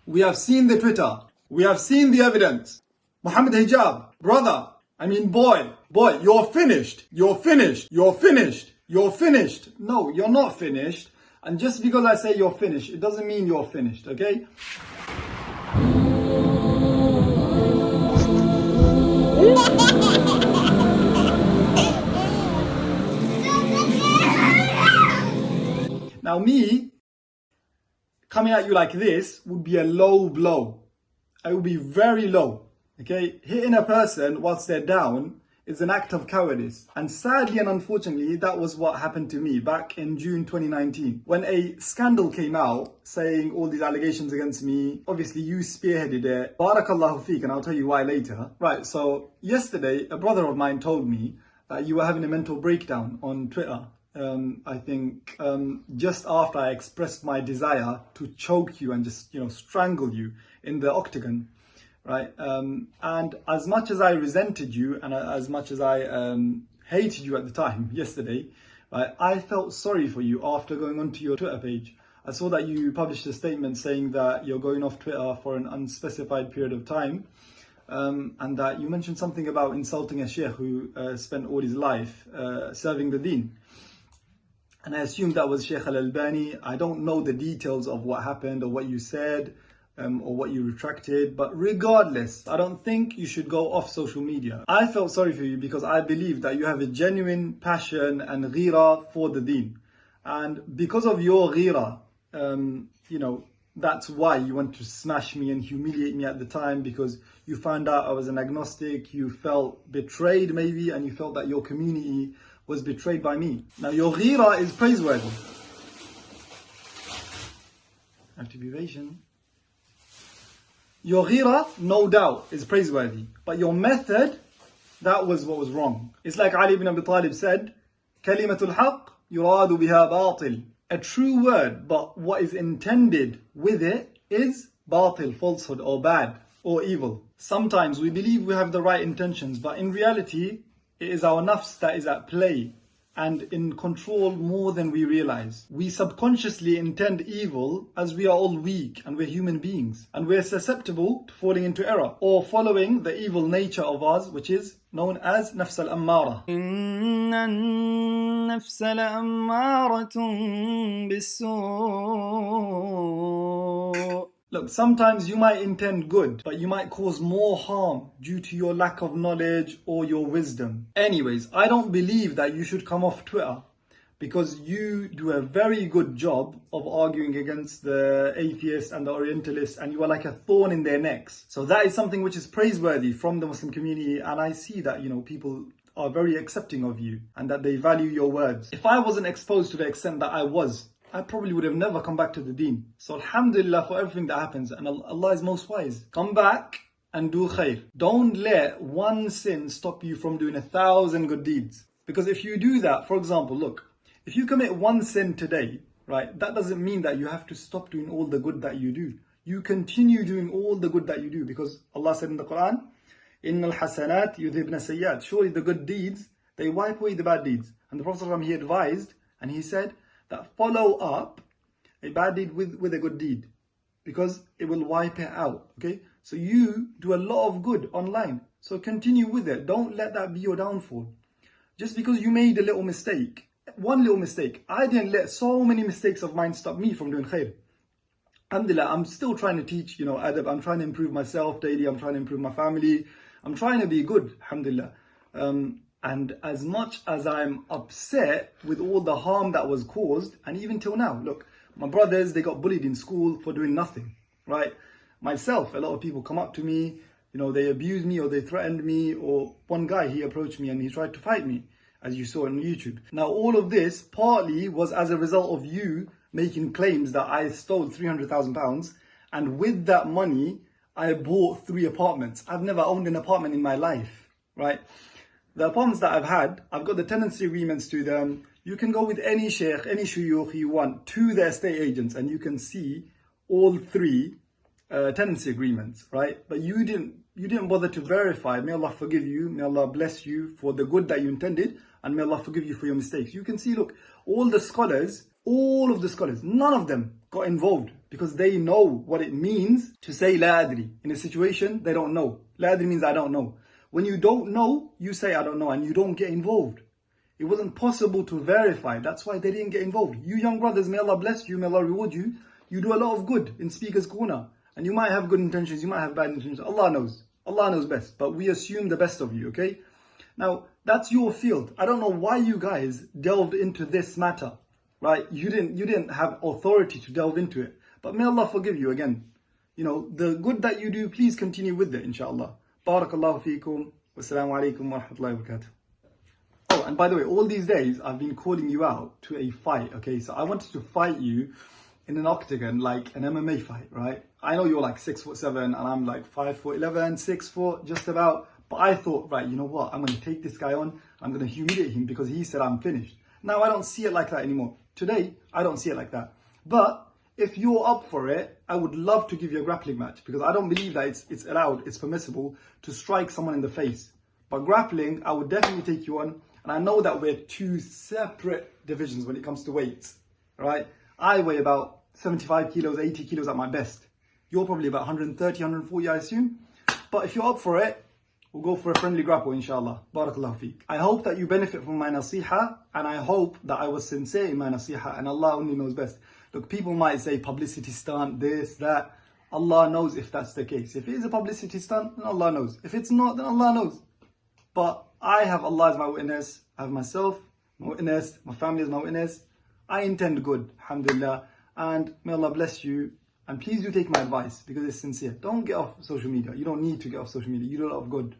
We have seen the Twitter. We have seen the evidence. Mohammed Hijab, brother, boy, you're finished. You're finished. You're finished. You're finished. No, you're not finished. And just because I say you're finished, it doesn't mean you're finished, okay? Now me, coming at you like this would be a low blow. It would be very low, okay? Hitting a person whilst they're down is an act of cowardice. And sadly and unfortunately, that was what happened to me back in June 2019. When a scandal came out saying all these allegations against me, obviously you spearheaded it. Barakallahu feek, and I'll tell you why later. Right, so yesterday, a brother of mine told me that you were having a mental breakdown on Twitter. I think just after I expressed my desire to choke you and just, strangle you in the octagon, right? And as much as I resented you and as much as I hated you at the time, yesterday, right, I felt sorry for you after going onto your Twitter page. I saw that you published a statement saying that you're going off Twitter for an unspecified period of time. And that you mentioned something about insulting a sheikh who spent all his life serving the deen. And I assumed that was Sheikh Al-Albani. I don't know the details of what happened or what you said or what you retracted. But regardless, I don't think you should go off social media. I felt sorry for you because I believe that you have a genuine passion and ghira for the deen. And because of your ghira, that's why you want to smash me and humiliate me at the time, because you found out I was an agnostic, you felt betrayed maybe, and you felt that your community was betrayed by me. Now your ghira is praiseworthy. Have to be patient. Your ghira, no doubt, is praiseworthy. But your method, that was what was wrong. It's like Ali ibn Abi Talib said, Kalimatul haqq yuradu biha batil. A true word, but what is intended with it is batil, falsehood, or bad, or evil. Sometimes we believe we have the right intentions, but in reality, it is our nafs that is at play and in control more than we realize. We subconsciously intend evil as we are all weak and we're human beings. And we're susceptible to falling into error or following the evil nature of ours, which is known as nafs al-ammara. Inna an-nafs la'ammaratun bis-su'. Look, sometimes you might intend good, but you might cause more harm due to your lack of knowledge or your wisdom. Anyways, I don't believe that you should come off Twitter because you do a very good job of arguing against the atheists and the Orientalists, and you are like a thorn in their necks. So that is something which is praiseworthy from the Muslim community, and I see that, people are very accepting of you and that they value your words. If I wasn't exposed to the extent that I probably would have never come back to the deen. So alhamdulillah for everything that happens, and Allah is most wise. Come back and do khair. Don't let one sin stop you from doing 1,000 good deeds. Because if you do that, for example, look, if you commit one sin today, right, that doesn't mean that you have to stop doing all the good that you do. You continue doing all the good that you do, because Allah said in the Quran, إِنَّ الْحَسَنَاتِ يُذْهِبْنَ السَّيِّئَاتِ. Surely the good deeds, they wipe away the bad deeds. And the Prophet he advised, and he said, that follow up a bad deed with a good deed, because it will wipe it out, okay? So you do a lot of good online, so continue with it. Don't let that be your downfall. Just because you made a little mistake, one little mistake, I didn't let so many mistakes of mine stop me from doing khair. Alhamdulillah, I'm still trying to teach, adab. I'm trying to improve myself daily. I'm trying to improve my family. I'm trying to be good, alhamdulillah. And as much as I'm upset with all the harm that was caused, and even till now, look, my brothers, they got bullied in school for doing nothing, right? Myself, a lot of people come up to me, they abused me or they threatened me, or one guy, he approached me and he tried to fight me, as you saw on YouTube. Now, all of this partly was as a result of you making claims that I stole £300,000, and with that money, I bought 3 apartments. I've never owned an apartment in my life, right? The apartments that I've had, I've got the tenancy agreements to them. You can go with any sheikh, any shuyukh you want to the estate agents, and you can see all 3 tenancy agreements, right? But you didn't bother to verify. May Allah forgive you. May Allah bless you for the good that you intended, and may Allah forgive you for your mistakes. You can see, look, all the scholars All of the scholars, none of them got involved because they know what it means to say La adri. In a situation they don't know. La adri means I don't know. When you don't know, you say I don't know and you don't get involved. It wasn't possible to verify. That's why they didn't get involved. You young brothers, may Allah bless you, may Allah reward you. You do a lot of good in Speaker's Corner. And you might have good intentions, you might have bad intentions. Allah knows. Allah knows best. But we assume the best of you, okay? Now, that's your field. I don't know why you guys delved into this matter. Right? You didn't have authority to delve into it. But may Allah forgive you again. You know, the good that you do, please continue with it, inshallah. Barakallahu feekum. Wassalamu alaikum wa rahmatullahi wa barakatuh. Oh, and by the way, all these days, I've been calling you out to a fight, okay? So I wanted to fight you in an octagon, like an MMA fight, right? I know you're like 6'7" and I'm like 5'11", 6 foot, just about. But I thought, right, you know what? I'm going to take this guy on. I'm going to humiliate him because he said I'm finished. Now, I don't see it like that anymore. Today, I don't see it like that. But if you're up for it, I would love to give you a grappling match because I don't believe that it's allowed, it's permissible to strike someone in the face. But grappling, I would definitely take you on. And I know that we're two separate divisions when it comes to weights, right? I weigh about 75 kilos, 80 kilos at my best. You're probably about 130, 140, I assume. But if you're up for it, we'll go for a friendly grapple, inshallah. Barakallahu feek. I hope that you benefit from my nasiha, and I hope that I was sincere in my nasiha, and Allah only knows best. Look, people might say publicity stunt, this, that. Allah knows if that's the case. If it is a publicity stunt, then Allah knows. If it's not, then Allah knows. But I have Allah as my witness. I have myself, my witness, my family as my witness. I intend good, alhamdulillah. And may Allah bless you. And please do take my advice because it's sincere. Don't get off social media. You don't need to get off social media. You do a lot of good.